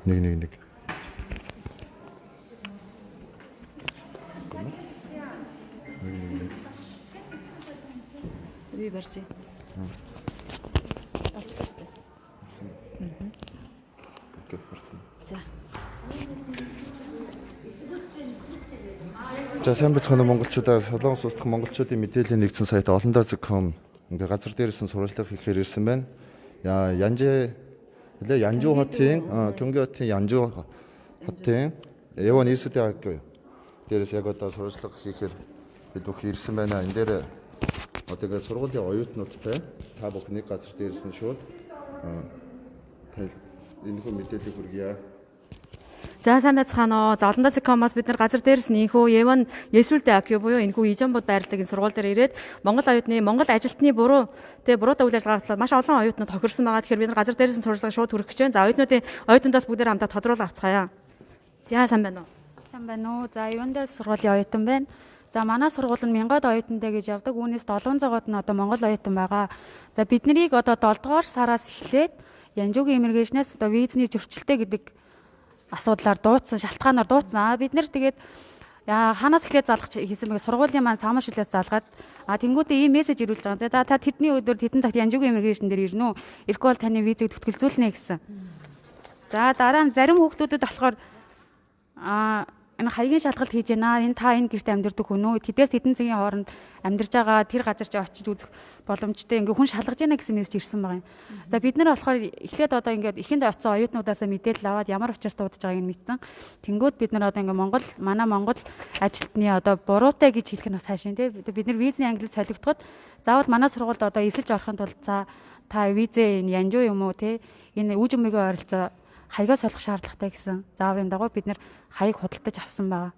Нэг. Би барьж. Очтой. За. За сайн бацхан монголчуудаа Солонгос улсдах монголчуудын мэдээллийн нэгдсэн сайт олондоо.com ингээ газар дээрсэн сурвалжлага хийхээр ирсэн байна. Янжу хотын Гёнги хотын Янжу хотын Эвон Исүдэ 학교 дээрээс яг одоо сурвалжлага хийхээр бид бүхэн ирсэн байна. Энэ дээр одоо ингээ сургуулийн оюутнуудтай та бүхэн нэг газар дээрсэн шууд энэ хөө мэдээллийг хүргье. За сайн байцгаана уу. За олондоо.com-аас бид нар газар дээрс нийнхүү Еван Есүлдэ 학교 буюу энэхүү Ижамбууд байрладаг энэ сургууль дээр ирээд Монгол оюутны Монгол ажилтны буруутай үйл ажиллагаа маш олон оюутнууд тохирсон байгаа. Тэгэхээр бид нар газар дээрс сурвалжлага шууд хүргэх гэж байна. За оюутнуудаас бүгдээр хамтаа тодруулах авцгаая. За сайн байна уу? Сайн байна уу. За юунд дээр сургуулийн оюутан байна. За манай сургууль нь 1000-д оюутантай гэж явдаг. Үүнээс 700-д нь одоо Монгол оюутан байгаа. За бид нарыг одоо 7 дугаар сараас эхлээд Янжуугийн иммиграшнаас одоо визний зөрчилтэй гэдэг асуудлаар дуудсан, шалтгаанаар дуудсан. Бид нэр тэгээд ханаас эхлээд залгах хийсэн байгаа сургуулийн маань цаамаашлаас залгаад тэнгуүтээ ийм мессеж ирүүлж байгаа. За та тэдний өдөр тэдэн цагт Янжуугийн иммиграшн дээр ирнэ үү? Ирэхгүй бол таны визийг төтгөлзүүлнэ гэсэн. За дараа нь зарим хүүхдүүдэд болохоор энэ хаягийн шалгалт хийж байна. Та энэ гэрт амьдардаг хүн үү? Тэдээс тэдэн цагийн хооронд амьдарж байгаа тэр газар чи очиж үзэх боломжтой. Ингээ хүн шалгаж байна гэсэн мессеж ирсэн байгаа юм. За бид нар болохоор эхлээд одоо ингээд ихэнд оцсон оюутнуудаасаа мэдээлэл аваад ямар учраас дуудаж байгааг нь мэдсэн. Тэнгүүд бид нар одоо ингээ манай Монгол ажилтны одоо буруутай гэж хэлэх нь бас хайшин тий. Бид нар визний ангилал солигдоход заавал манай сургуульд одоо эсэлж орохын тулд та визээ энэ янжуу юм уу тий? Энэ үүжмэгийн ойролцоо хаягаа солих шаардлагатай гэсэн зааврын дагуу бид нэр хаяг худалдаж авсан байгаа.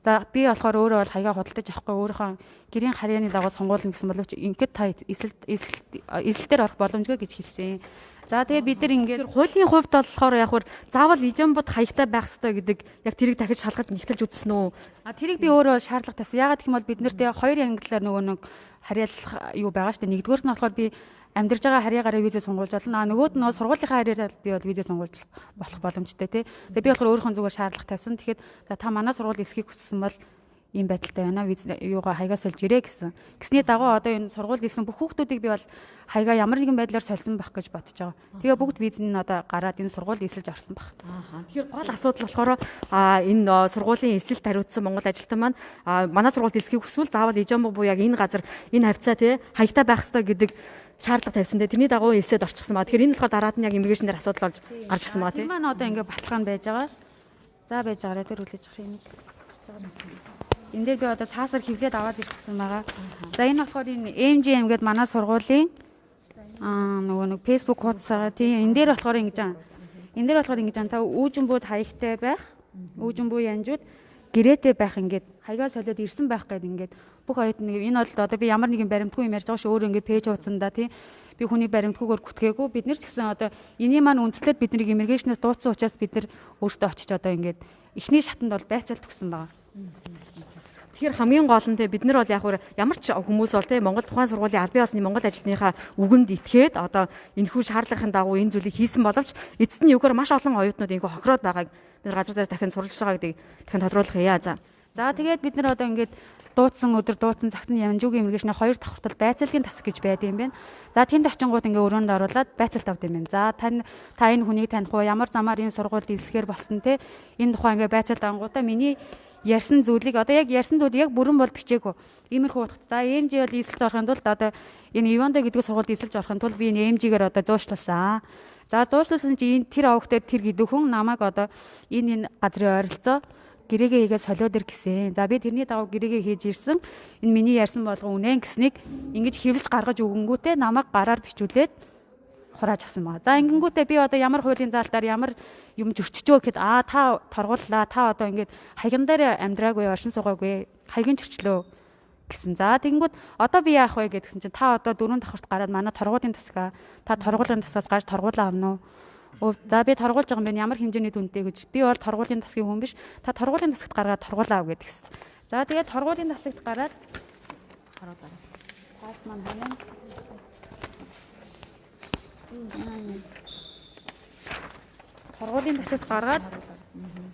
За би болохоор өөрөө бол хаягаа худалдаж авахгүй өөрийнхөө гэрийн харьяаны дагуу сонгуулна гэсэн боловч ингээд та эсэлтээр орох боломжгүй гэж хэлсэн. За тэгээ бид нар ингээд хуулийн хувьд болохоор яг хөр заавал Ижамбууд хаягтай байх ёстой гэдэг яг тэрийг дахиж шалгаж нэгтэлж үзсэн үү? Тэрийг би өөрөө шаардлага тавьсан. Ягаад гэх юм бол бид нарт хоёр ангиллаар нөгөө нэг харьяалах юу байгаа шүү дээ. Нэгдүгээр нь болохоор би амьдарж байгаа харьяагаараа визээ сонгуулж болно. Нөгөөд нь сургуулийнхаа харьяараа би бол визээ сонгуулж болох боломжтой тий. Тэгээ би болохоор өөрийнхөө зүгээр шаардлага тавьсан. Тэгэхээр за та манай сургууль эсхийг хүссэн бол ийм байдалтай байна. Виз юугаа хаягаа сольж ирээ гэсэн. Гэсний дагуу одоо энэ сургуульд ирсэн бүх хүүхдүүдийг би бол хаягаа ямар нэгэн байдлаар сольсон байх гэж бодож байгаа. Тэгээ бүгд виз нь одоо гараад энэ сургуульд эсэлж орсон баг. Тэгэхээр гол асуудал болохоор энэ сургуулийн эсэлт хариуцсан монгол ажилтан маань манай сургуульд эсхийг хүсвэл заавал Ижамбуу буюу яг энэ газар энэ хавцаа тий хаягтай байх ёстой гэдэг шаардлага тавьсан дээ. Тэрний дагуу элсэд орчихсон баа. Тэгэхээр энэ болохоор дараад нь яг иммиграшн дээр асуудал болж гарч ирсэн баа тий. Энэ маань одоо ингээ баталгаан байж байгаа. За байж байгаараа тэр хүлээж авах юм. Энэ дээр би одоо цаасаар хевлээд аваад ирсэн байгаа. За энэ болохоор энэ MGM гэдэг манай сургуулийн нөгөө нэг Facebook хуудас байгаа. Тийм энэ дээр болохоор ингэж та үүжмбүүд хаягтай байх, үүжмбүү янжууд гэрээтэй байх ингээд хаягаа солиод ирсэн байх гэдэг ингээд бүх оюутны энэ бол одоо би ямар нэгэн баримтгүй юм ярьж байгаа ш өөрөө ингээд пэйж хуудсандаа тий би хүний баримтгүйгээр гүтгээгүй бид нар ч гэсэн одоо энийг маань үндэслээд бидний иммиграшнаас дуудсан учраас бид нар өөртөө очиж одоо ингээд эхний шатанд бол байцаалт өгсөн байгаа. Тэгэхээр хамгийн гол нь бид нар бол яг ямар ч хүмүүс бол Монгол тухайн сургуулийн аль бие усны Монгол ажилтныхаа үгэнд итгээд одоо энэхүү шаардлагын дагуу энэ зүйлийг хийсэн боловч эцэст нь юугаар маш олон оюутнууд энэхүү хохироод байгааг бид газар дээр дахин суралж байгаа гэдгийг дахин тодруулах яа. За тэгээд бид нар одоо ингээд дуудсан цагт нь Янжуугийн иммиграшны 2 давхартал байцаалтын тасаг гэж байдаг юм байна. За тэнд очингууд ингээ өрөөнд оруулаад байцаалт авд юм байна. За та энэ хүнийг таних уу, ямар замаар энэ сургуульд илсгээр болсон те энэ тухай ингээ байцаалт ангуудаа миний ярьсан зүйлийг одоо яг ярьсан зүйлийг яг бүрэн бол бичээгүй. Иймэрхүү утгатай. За MG бол эсэлж орохын тулд одоо энэ Ивондо гэдэг сургуульд эсэлж орохын тулд би энэ MG-гээр одоо зуушлуулсан. За зуушлуулсан чи энэ тэр овогтэр тэр гидүүхэн намайг одоо энэ газрын ойролцоо гэрээгээ хийгээд солиод ир гэсэн. За би тэрний дагуу гэрээгээ хийж ирсэн. Энэ миний ярьсан болгон үнэн гэснийг ингэж хэвлэж гаргаж өгөнгүүтээ намайг гараар бичүүлээд хурааж авсан байна. За ингэнгүүтээ би одоо ямар хуулийн заалтаар ямар юм зөрчижөө гэхэд та торгууллаа. Та одоо ингэж хаяган дээр амьдраагүй, оршин суугаагүй. Хаягийн зөрчлөө гэсэн. За тэгэнгүүт одоо би яах вэ гэдгсэн чинь та одоо 4 давхарт гараад манай торгуулийн тасгаа та торгуулийн тасгаас гарч торгуулаа авна уу? За би торгуулж байгаа юм байна. Ямар хэмжээний дүнтэй гэж. Би бол торгуулийн тасгийн хүн биш. Та торгуулийн тасагт гаргаад торгуулаа ав гэдгсэн. За тэгээд торгуулийн тасагт гараад тас маань байна. торгуулийн тасалд гаргаад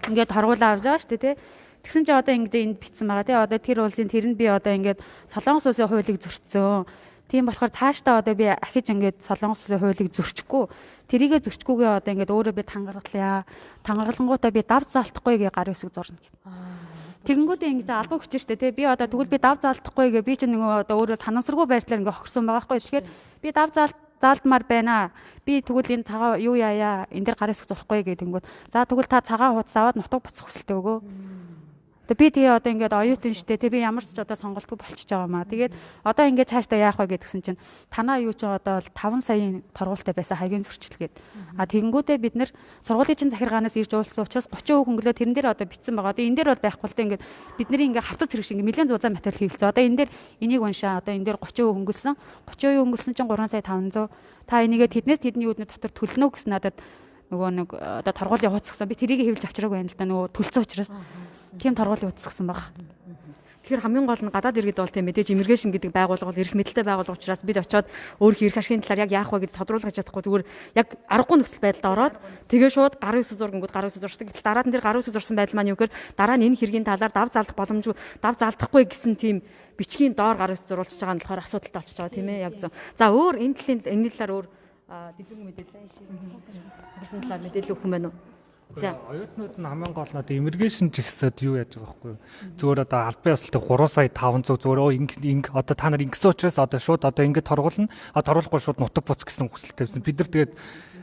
ингээд торгуулаа авч байгаа шүү дээ тий. Тэгсэн чи одоо ингэж энд битсэн байгаа тий. Одоо тэр улсын тэр нь би одоо ингээд Солонгос улсын хуулийг зөрчсөн. Тийм болохоор цаашдаа одоо би ахиж ингээд Солонгос улсын хуулийг зөрчихгүй. Тэрийгэ зөрчгүйгээ одоо ингээд өөрөө би тангаргалаа. Тангаргалангуудаа би дав заалтахгүй гээ гар үсэг зурна гэх. Тэгэнгүүтээ ингэж албан хүчтэй штэ тий. Би одоо тэгвэл би дав заалтахгүй гээ би ч нөгөө одоо өөрөө санамсаргүй байдлаар ингээд хогсон байгаа хгүй. Тэгэхээр би дав заалтмаар байна. Би тэгвэл энэ цагаа юу яая? Энд дээр гар үсэг зурхгүй гээ тэнгүүд. За тэгвэл та цагаан хуудас аваад нутаг буцах хүсэлтэй өгөө. Би тэгээ одоо ингээд оюутан штэ тий би ямар ч одоо сонголтгүй болчихж байгаа маа. Тэгээд одоо ингээд цаашдаа яах вэ гэдгсэн чинь танаа юу ч одоо 5 саяын торгуултай байсан хагийн зөрчил гээд. Тэгэнгүүтээ бид нэр сургуулийн чинь захиргаанаас ирж уулзсан учраас 30% хөнгөлөө тэрэн дээр одоо битсэн байгаа. Одоо энэ дээр бол байхгүй л дээ ингээд бидний ингээд хавтас хэрэг шиг ингээд нэлээд зузаан материал хийвэлцээ. Одоо энэ дээр энийг уншаа. Одоо энэ дээр 30% хөнгөлсөн. 30% хөнгөлсөн чинь 3 сая 500. Та энийгээ тэднээс тэдний үүдний дотор төлнө гэсэн надад нөгөө нэг одоо торгуулийн хуудас гэсэн. Би тэрийг хэвлж авчираагүй байна л да нөгөө төлцөө учраас. Тийм торгуулийн утасгсан баг. Тэгэхээр хамгийн гол нь гадаад иргэд бол тийм мэдээж иммиграшн гэдэг байгууллага бол эрх мэдэлтэй байгууллага учраас бид очиод өөрийнхөө эрх ашигын талаар яг яах вэ гэдээ тодруулах чадахгүй зүгээр яг аргагүй нөхцөл байдалд ороод тэгээ шууд гар үсэг зургангууд гар үсэг зуршдаг. Гэтэл дараад нь тэр гар үсэг зурсан байдал маань юу гэхээр дараа нь энэ хэргийн талаар дав залдах боломжгүй дав залдахгүй гэсэн тийм бичгийн доор гар үсэг зурулж байгаа нь болохоор асуудалтай болчихж байгаа тийм ээ яг зөв. За өөр энэ талаар өөр дэлгэрэнгүй мэдээлэл хөрсөн талаар мэдээлэл өгөх юм байна уу? За оюутнууд нь хамгийн гол нь одоо иммиграшн жигсэд юу яаж байгаа байхгүй юу? Зүгээр одоо албан ёсолтой 3 сая 500 зүгээр ингэ одоо та нар ингэсэн учраас одоо шууд одоо ингэ торгуулна. Торгуулахгүй шууд нутаг буц гэсэн хүсэл тавьсан. Бид нар тэгээд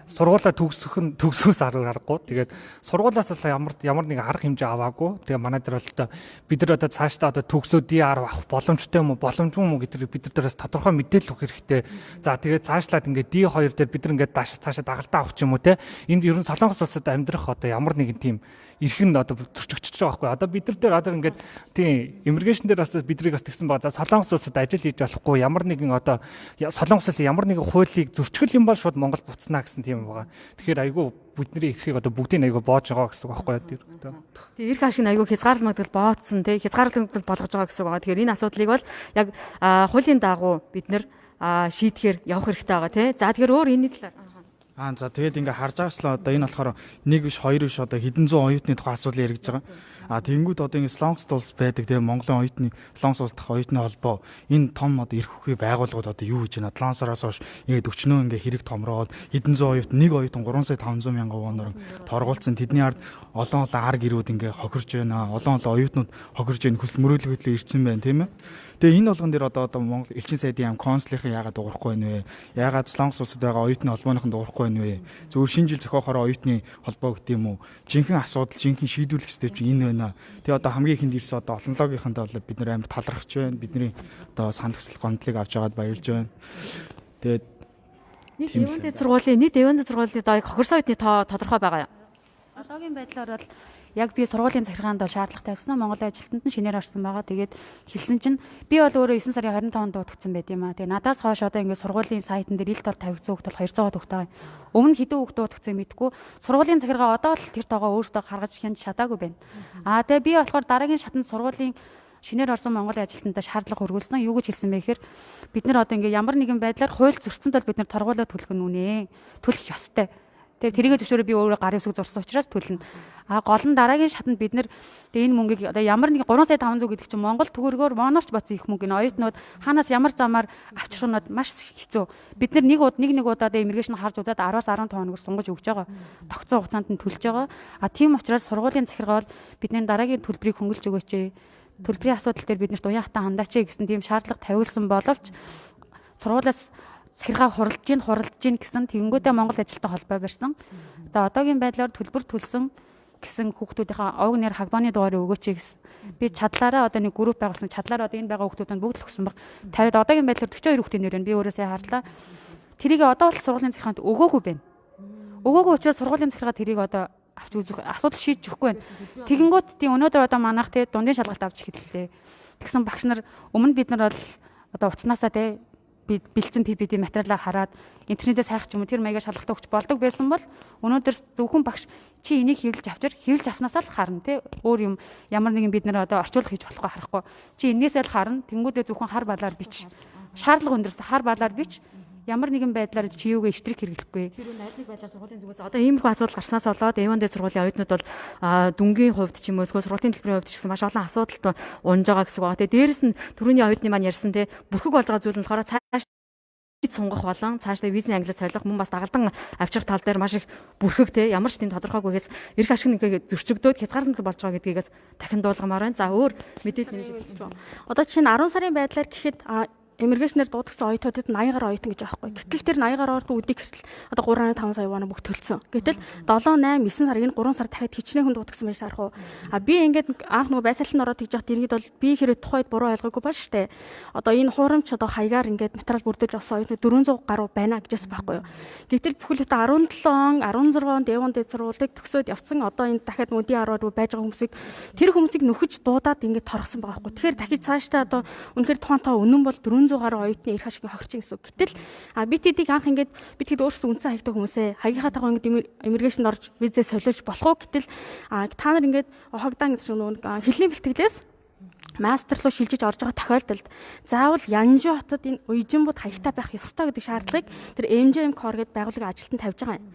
сургуулаа төгсөөс аргагүй. Тэгээд сургуулаас бол ямар нэг арга хэмжээ аваагүй. Тэгээ манай дээр бол одоо бид нар одоо цаашдаа одоо төгсөө D10 авах боломжтой юм уу, боломжгүй юм уу гэдгийг бид нараас тодорхой мэдээлэл өгөх хэрэгтэй. За тэгээд цаашлаад ингээд D2 дээр бид нар ингээд цаашаа дагалдаа авах ч юм уу те. Энд ер нь Солонгос улсад амьдрах одоо ямар нэгэн тийм эрх нь одоо төрчихөж байгаа байхгүй. Одоо бид нар дээр одоо ингээд тийм иммиграшн дээр бас биднийг бас тэгсэн байгаа. За Солонгос улсад ажил хийж болохгүй ямар нэгэн одоо Солонгос улсын ямар нэгэн хуулийг зөрчгөл юм бол шууд Монгол буцнаа гэсэн тийм байгаа. Тэгэхээр айгүй бидний эрхийг одоо бүгдийг айгүй боож байгаа гэсэн үг байхгүй. Тэгээ эрх ашиг айгүй хязгаарлагдмал бооцсон тий хязгаарлагдмал болгож байгаа гэсэн үг байгаа. Тэгэхээр энэ асуудлыг бол яг хуулийн дагуу бид нэр шийдэхээр явах хэрэгтэй байгаа тий. За тэгэхээр өөр энэ талаар за тэгээд ингээ харж байгаач л одоо энэ болохоор нэг биш хоёр биш одоо хэдэн зуун оюутны тухай асуудал яригдж байгаа. Тэгэнгүүт одоо ингээ Солонгос улс байдаг тийм Монголын оюутны Солонгос улс дахь оюутны холбоо энэ том одоо эрх хөхий байгууллагууд одоо юу хийж байна? 7 сараас хойш ингээ 40 ингээ хэрэг томроод хэдэн зуун оюутан нэг оюутан 3 сая 500 мянган воноор торгуулсан. Тэдний ард олон ар гэрүүд ингээ хохирж байна. Олон оюутнууд хохирж байна. Хүсэл мөрөөдөлгөдлөө ирсэн байна тийм ээ. Тэгээ энэ болгон дээр одоо Монгол элчин сайдын яам консулын яагаад дуурахгүй байна вэ? Яагаад Солонгос улсад байгаа оюутны холбооныхон дуурахгүй байна вэ? Зөвхөн шинэ жил зохиохоор оюутны холбоо гэдэг юм уу? Жинхэнэ асуудал, жинхэнэ шийдвэрлэх хэрэгтэй чинь энэ байна. Тэгээ одоо хамгийн ихэнд ирсэн одоо олонлогийнхантай бол бид нэр амар талархаж байна. Бидний одоо санал хүсэл гомдлыг авч байгаад баярлж байна. Тэгээд нийт эвэн сургуулийн одоо хохирсон оюутны тоо тодорхой байгаа юм. Одоогийн байдлаар бол яг би сургуулийн захиргаанд бол шаардлага тавьсан. Монголын ажилтнанд нь шинээр орсон байгаа. Тэгээд хэлсэн чинь би бол өөрөө 9 сарын 25-нд дуудагдсан байт юм аа. Тэгээд надаас хойш одоо ингээд сургуулийн сайтн дээр ил тол тавигдсан хүүхдүүд 200 хүүхд байгаа. Өмнө нь хэдэн хүүхд дуудагдсан мэдгүй. Сургуулийн захиргаа одоо л тэр тоогоо өөртөө гаргаж хянд чадаагүй байна. Тэгээд би болохоор дараагийн шатанд сургуулийн шинээр орсон Монголын ажилтнуудаа шаардлага хөргүүлсэн. Юу гэж хэлсэн бэ гэхээр бид нар одоо ингээд ямар нэгэн байдлаар хууль зөрчсөнд бол бид нар торгуулаа төлөх нь үнэ. Төлөх ёстой. Тэгээ тэрийгэ зөвшөөрөө би өөрөө гарын үсэг зурсан учраас төлнө. Гол нь дараагийн шатанд бид нэр энэ мөнгийг одоо ямар нэг 3 сая 500 гэдэг чинь Монгол төгрөгөөр монорч бацсан их мөнгө энэ оюутнууд хаанаас ямар замаар авчрахнууд маш хэцүү. Бид нэг удаад иммиграшн харж удаад 10-аас 15 хоногор сунгаж өгч байгаа. Тогтсон хугацаанд нь төлж байгаа. Тийм учраас сургуулийн захиргаа бол бидний дараагийн төлбөрийг хөнгөлж өгөөч. Төлбөрийн асуудал дээр бид нарт уян хатан хандаач гэсэн тийм шаардлага тавиулсан боловч сургуулиас захиргаа хуралж гин гэсэн тэгэнгүүтээ Монгол ажилтнаа холбоо барьсан. За одоогийн байдлаар төлбөр төлсөн гэсэн хүүхдүүдийнхээ овг нэр хагбааны дугаарыг өгөөч гэсэн. Би чадлаараа одоо нэг групп байгуулсан. Чадлаараа одоо энэ байгаа хүүхдүүд нь бүгд л өгсөн баг. 50-д одоогийн байдлаар 42 хүүхдийн нэр байна. Би өөрөө сая харлаа. Тэрийг одоо л сургуулийн захиргаанд өгөөгүй байна. Өгөөгүй учраас сургуулийн захиргаа тэрийг одоо авч үзэх асуудал шийдэж өгөхгүй байна. Тэгэнгүүт тийм өнөөдөр одоо манайх те дундын шалгалт авч эхэллээ. Тэгсэн багш нар өмнө бид нар бол одоо уцнаасаа те бэлдсэн PPT материалаа хараад интернетээс хайх ч юм уу тэр маягаар шалгалт өгч болдог байсан бол өнөөдөр зөвхөн багш чи энийг хэвлэж авнаасаа л харна те өөр юм ямар нэгэн бид нар одоо орчуулга хийж болохгүй харахгүй чи энээсээ л харна тэнгүүдээ зөвхөн хар балаар бич шаардлага өндөрс хар балаар бич ямар нэгэн байдлаар чиюугээ штрик хэрэглэхгүй. Тэр үн найзлаг байдлаар сургуулийн зүгээс одоо иймэрхүү асуудал гарснаас болоод Эван дээд сургуулийн оюутнууд бол дүнгийн хувьд ч юм уу эсвэл сургуулийн төлбөрийн хувьд ч гэсэн маш олон асуудалд унж байгаа гэсэн үг. Тэгээ дээрэс нь түрүүний оюутны маань ярьсан те бүрхэг болж байгаа зүйл нь болохоор цааш сунгах болон цаашдаа визний ангилал солих мөн бас дагалдан авчрах тал дээр маш их бүрхэг те ямар ч тийм тодорхойгүйгээс эрх ашиг нэгээ зөрчигдөөд хязгаарлалт болж байгаа гэдгийгээс дахин дуулгамаар байна. За өөр мэдээлэл нэмж. Одоо жишээ нь 10 сарын байдлаар гэхэд иммиграшнээр дуудагсан оюутнуудад 80 гаруй оюутан гэж байгаа байхгүй. Гэтэл тэр 80 гаруй оюутан үдийг гэтэл одоо 3.5 сая вон бүгд төлсөн. Гэтэл 7, 8, 9 сарыг нь 3 сар дахиад хичнээн хүн дуудагсан байж таарах уу. Би ингээд анх нөгөө байцаалтанд ороод хийж явахад иргэд бол би хэрэг тухайд буруу ойлгоогүй ба штэ. Одоо энэ хуурамч одоо хаягаар ингээд материал бүрдэж авсан оюутнууд 400 гаруй байна гэжсэн байхгүй юу. Гэтэл бүхэл бүтэн 17 он 16 онд Эван дээд сургуулийг төгсөөд явцсан одоо энэ дахиад мөдийн 10-аар байж байгаа хүмүүсийг нөхөж дуудаад ингээд торгосон байгаа байхгүй. Тэгэхээр дахиж цаашдаа одоо үнэхээр тухайн үнэн бол 400 гаруй оюутны эрх ашигын хохирчин гэсэн үг. Гэтэл BTD-г анх ингээд BTD өөрсдөө үндсэн хаягтай хүмүүсээ хаягийнхаа дагуу ингээд иммиграшнд орж визээ солиулж болох уу гэтэл та нар ингээд хогдаан гэсэн нөгөө хэлний бэлтгэлээс мастер руу шилжиж орж байгаа тохиолдолд заавал Янжи хотод энэ уяжинбууд хаягтай байх ёстой гэдэг шаардлагыг тэр MJM Core гэдэг байгууллагын ажилтнанд тавьж байгаа юм.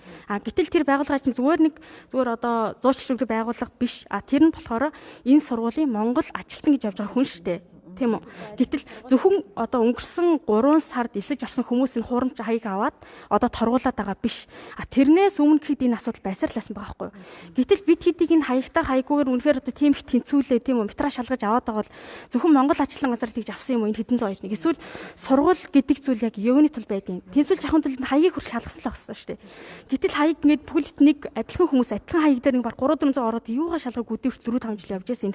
Гэтэл тэр байгууллага чинь зүгээр одоо зуучрын байгууллага биш. Тэр нь болохоор энэ сургуулийн Монгол ажилтан гэж явж байгаа хүн шүү дээ. Тийм үү. Гэтэл зөвхөн одоо өнгөрсөн 3 сард эсэж орсон хүмүүсийн хуурамч хаяг аваад одоо торгуулад байгаа биш. Тэрнээс өмнө гэхэд энэ асуудал байсаарласан байгаа байхгүй юу. Гэтэл бид хэдийг энэ хаягтай хаяггүйгээр үнэхээр одоо тийм их тэнцвүүлээ тийм үү. Метраж шалгаж аваад байгаа бол зөвхөн Монгол ажилтан газар тэгж авсан юм уу энэ хэдэн зуун оюутныг. Эсвэл сургууль гэдэг зүйл яг юуны тул байдгийг. Тэнцвүүлж авахын тулд хаягийг хүрч шалгасан л байх шүү дээ. Гэтэл хаяг ингээд бүхэлд нэг адилхан хүмүүс адилхан хаяг дээр нэг баг 3-400 ороод юугаа шалгах үдээ 4-5 жил явж байсан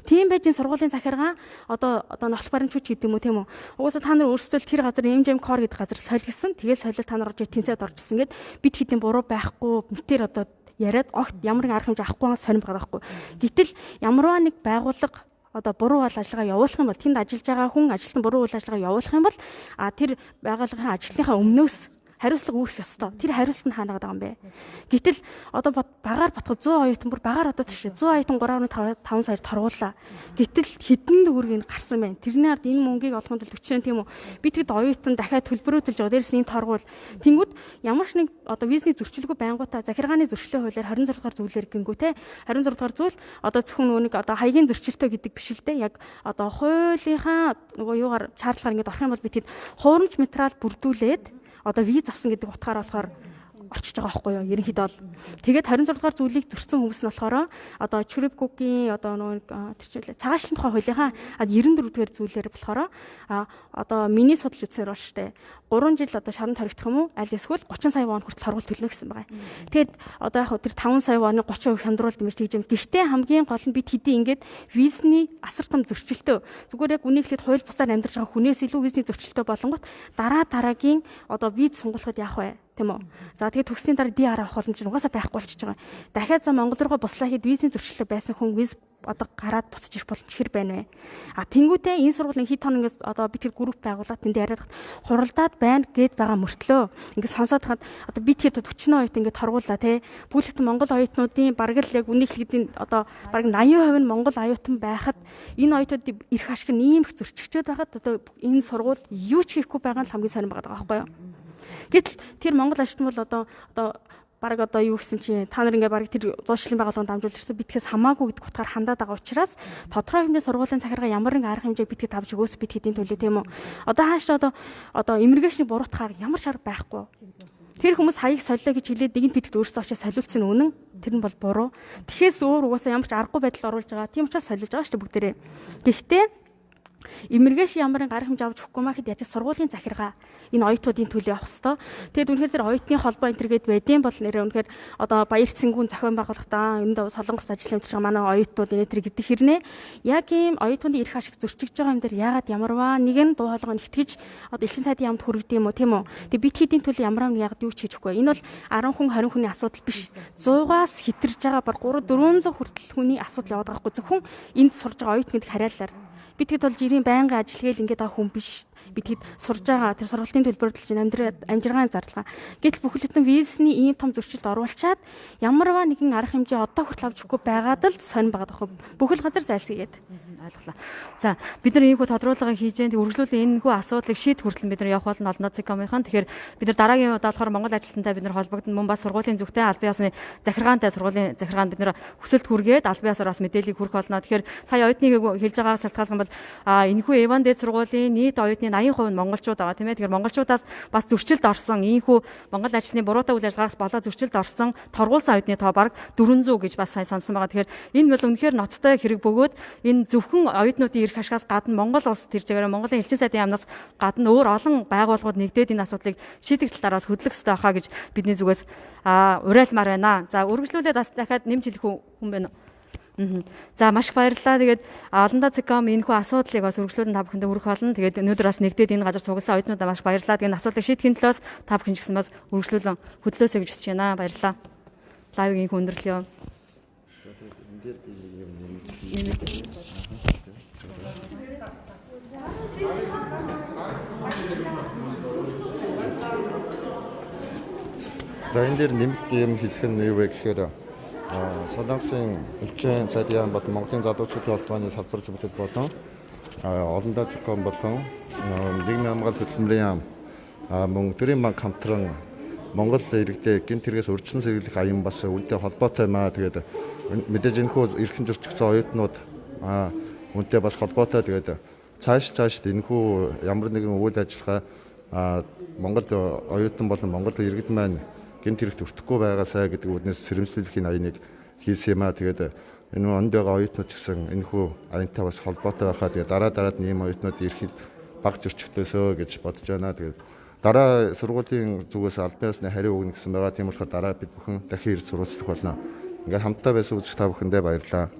тийм байж энэ сургуулийн захиргаа одоо нохол баримтчууч гэдэг юм уу тийм үү. Угаасаа та нар өөрсдөө тэр газар MJM Core гэдэг газар солигдсон. Тэгээд солиод та нар орж тэнцээд орчихсон гэд бид хэдийн буруу байхгүй мэтэр одоо яриад огт ямар нэг арга хэмжээ авахгүй сонирм байгаа байхгүй. Гэтэл ямарваа нэг байгууллага одоо буруу үйл ажиллагаа явуулах юм бол тэнд ажиллаж байгаа хүн ажилтан буруу үйл ажиллагаа явуулах юм бол тэр байгууллагын ажилтныхаа өмнөөс хариуцлага үүрэх ёстой. Тэр хариуцлага нь хаана байгаа юм бэ? Гэтэл одоо багаар батгах 100 оюутан бүр багаар одоо тийш 100 оюутан 3.5 сая торгууллаа. Гэтэл хэдэн төгрөгийг гарсан байна. Тэрний ард энэ мөнгийг олохын тулд өчсөн тийм үү? Би тэгэд оюутан дахиад төлбөрөө төлж байгаа. Дээрээс энэ торгуул. Тэнгүүд ямар ч нэг одоо визний зөрчилгүй байнгутаа захиргааны зөрчлөө хуулиар 26 дугаар зүйлээр гингүү те 26 дугаар зүйл одоо зөвхөн нүг одоо хаягийн зөрчилтөө гэдэг биш л дээ. Яг одоо хуулийнхаа нөгөө юугаар шаардлагаар ингэж орох юм бол би тэгэд хуурамч материал бүрдүүлээд одоо виз авсан гэдэг утгаараа болохоор орчиж байгаа байхгүй юу? Ерөнхийдөө бол тэгээд 26 дугаар зүйлийг зөрчсөн хүмүүс нь болохоор одоо Чүрибкүгийн одоо нэг тэрчлээ цагаачлалын тухай хуулийнхаа 94 дугаар зүйлээр болохоор одоо миний судалж үзсээр бол штэ 3 жил одоо шоронд хоригдох юм уу? Аль эсвэл 30 сая вон хүртэл хоргуул төлнө гэсэн байгаа. Тэгээд одоо яг тэр 5 сая вон 30% хямдруулалт мэрч хийж юм. Гэхдээ хамгийн гол нь бид хэдий ингээд визний асар том зөрчилтөө зүгээр яг үнийг хэлэхэд хууль бусаар амьдарч байгаа хүнээс илүү визний зөрчилтөө болонгот дараагийн одоо виз сунгуулахад яах вэ? Тийм үү. За тэгээд төгсний дараа DR авах боломж нь угаасаа байхгүй болчихж байгаа. Дахиад за Монгол руугаа буслаа хэд визний зөрчилтөө байсан хүн виз одоо гараад буцаж ирэх боломж хэр байна вэ? Тэнгүүтээ энэ сургуулийн хэд тон ингээс одоо бид тэр групп байгуулаад тэнд яриад хуралдаад байна гэд байгаа мөртлөө ингээд сонсоод хаад одоо бид хэд 40 оюут ингээд торгууллаа те. Бүлэгт Монгол оюутнуудын бараг л яг үнийг хэлэхэд одоо бараг 80% нь Монгол оюутан байхад энэ оюутнуудын эрх ашиг нь ийм их зөрчигчөөд байхад одоо энэ сургууль юу ч хийхгүй байгаа нь хамгийн сонирн байгаа байхгүй юу? Гэтэл тэр Монгол ажилтан бол одоо баг одоо юу гэсэн чинь та нар ингээ баг тэр зуучлалын байгууллаганд дамжуулж ирсэн битгэс хамаагүй гэдэг утгаар хандаад байгаа учраас тодорхой хэмжээ сургуулийн захиргаа ямар нэгэн арга хэмжээ битгэд авч өгөөс бид хэдийн төлөө тийм үү. Одоо хаашаа одоо иммиграшны буруутахаар ямар шаардлага байхгүй. Тэр хүмүүс хаяг солио гэж хэлээд нэгэнт битгэд өөрсдөө очиж солиулсан нь үнэн. Тэр нь бол буруу. Тэгэхээс өөр угаасаа ямар ч аргагүй байдал оруулж байгаа. Тийм учраас солиулж байгаа шүү дээ бүгдээрээ. Гэхдээ иммиграшн ямар нэг арга хэмжээ авч өгөхгүй маа хэд яаж сургуулийн захиргаа энэ оюутнуудын төлөө явах хэвээр. Тэгэд үнэхээр тэр оюутны холбоо энтергээд байдсан бол нэрээ үнэхээр одоо баяр цэнгүүн зохион байгуулалтаа энд солонгост ажил хийж байгаа манай оюутнууд энэ тэр гэдэг хэрнээ яг ийм оюутнуудын эрх ашиг зөрчиж байгаа юм дээр яагаад ямарваа нэгэн дуу хоолойгоо итгэж одоо элчин сайдын яамд хүргэдэг юм уу тийм үү. Тэг бид хэдийн төлөө ямар нэг яагаад юу ч хийхгүй. Энэ бол 10 хүн 20 хүний асуудал биш. 100-аас хэтэрж байгаа баг 300-400 хүртэл хүний асуудал яваад байгаа хгүй. Зөвхөн энд сурж байгаа оюутнууд хараалаар. Би тэгэд бол жирийн байнгын ажил гээл ингээд байгаа хүн биш. би тэгэд сурж байгаа тэр сургалтын төлбөрөд амжиргааны зардалгаа. Гэтэл бүх бүтэн визний ийм том зөрчилд оруулчаад ямарваа нэгэн арга хэмжээ одоо хүртэл авч өгөхгүй байгаад л сонир байгаа даа. Бүхэл газар зайлсхийгээд. Ойлголоо. За бид нар ийхүү тодруулга хийж дээ үргэлжлүүлэн энэхүү асуудлыг шийдэх хүртэл бид нар явах болно олон ЦК-ийн. Тэгэхээр бид нар дараагийн удаа болохоор Монгол ажилтнтай бид нар холбогдсон мөн бас сургуулийн зүгтээ албан ёсны захиргаантай сургуулийн захиргаанд бид нар хүсэлт хүргээд албан ёсоор бас мэдээллийг хүргэх болно. Тэгэхээр сая оюутныг хэлж байгаа шалтгаалх юм бол энэхүү Эван дээд сургуулийн нийт оюутны 80% нь монголчууд байгаа тийм ээ. Тэгэхээр монголчуудаас бас зөрчилд орсон ийхүү Монгол ажилтны буруутай үйл ажиллагаас болоод зөрчилд орсон торгуулсан оюутны тоо бараг 400 гэж бас сайн сонсон байгаа. Тэгэхээр энэ бол үнэхээр ноцтой хэрэг бөгөөд энэ зөвхөн оюутнуудын эрх ашигаас гадна Монгол улс тэр чигээр Монголын элчин сайдын яамнаас гадна өөр олон байгууллагууд нэгдээд энэ асуудлыг шийдэх талаараас хөдлөх ёстой хаа гэж бидний зүгээс уриалмаар байна. За үргэлжлүүлээд бас дахиад нэмж хэлэх хүн байна уу? За маш их баярлалаа. Тэгээд олондоо ЦК-м энэхүү асуудлыг бас үргэлжлүүлэн та бүхэндээ хүргэх болно. Тэгээд өнөөдөр бас нэгдээд энэ газар цугласан оюутнуудаа маш баярлалаа. Тэгээд асуудлыг шийдэхин төлөөс та бүхэн ч гэсэн бас үргэлжлүүлэн хөтлөөсэй гэж хүсэж байна. Баярлалаа. Лайвыг инхүү өндөрлөё. За энэ дээр нэмэлт юм хэлэх нь юу вэ гэхээр Солонгосын элчин сайдын яам болон Монголын залуучуудын холбооны салбар зөвлөлт болон олондоо ЦК-м болон нийгмийн хамгаалалт хөтөлмөрийн яам мөн төрийн банк хамтран Монгол иргэдэд гинт хэрэгээс урьдчилан сэргийлэх аян бас үүнтэй холбоотой маа. Тэгээд мэдээж энэхүү эрхэм зөрчигдсөн оюутнууд үүнтэй бас холбоотой. Тэгээд цаашд энэхүү ямар нэгэн үйл ажиллагаа Монгол оюутан болон Монгол иргэд маань гэмт хэрэгт өртөхгүй байгаасаа гэдэг үднээс сэрэмжлүүлэхийн аяныг хийсэн юм аа. Тэгээд энэ онд байгаа оюутнууд ч гэсэн энэхүү аянтай бас холбоотой байхаа. Тэгээд дараад нь ийм оюутнууд ирэхэд баг зөрчигдөөсөө гэж бодож байна. Тэгээд дараа сургуулийн зүгээс албан ёсны хариу өгнө гэсэн байгаа. Тийм болохоор дараа бид бүхэн дахин ирж сурвалжлах болно. Ингээд хамтдаа байсан үзэгч та бүхэндээ баярлалаа.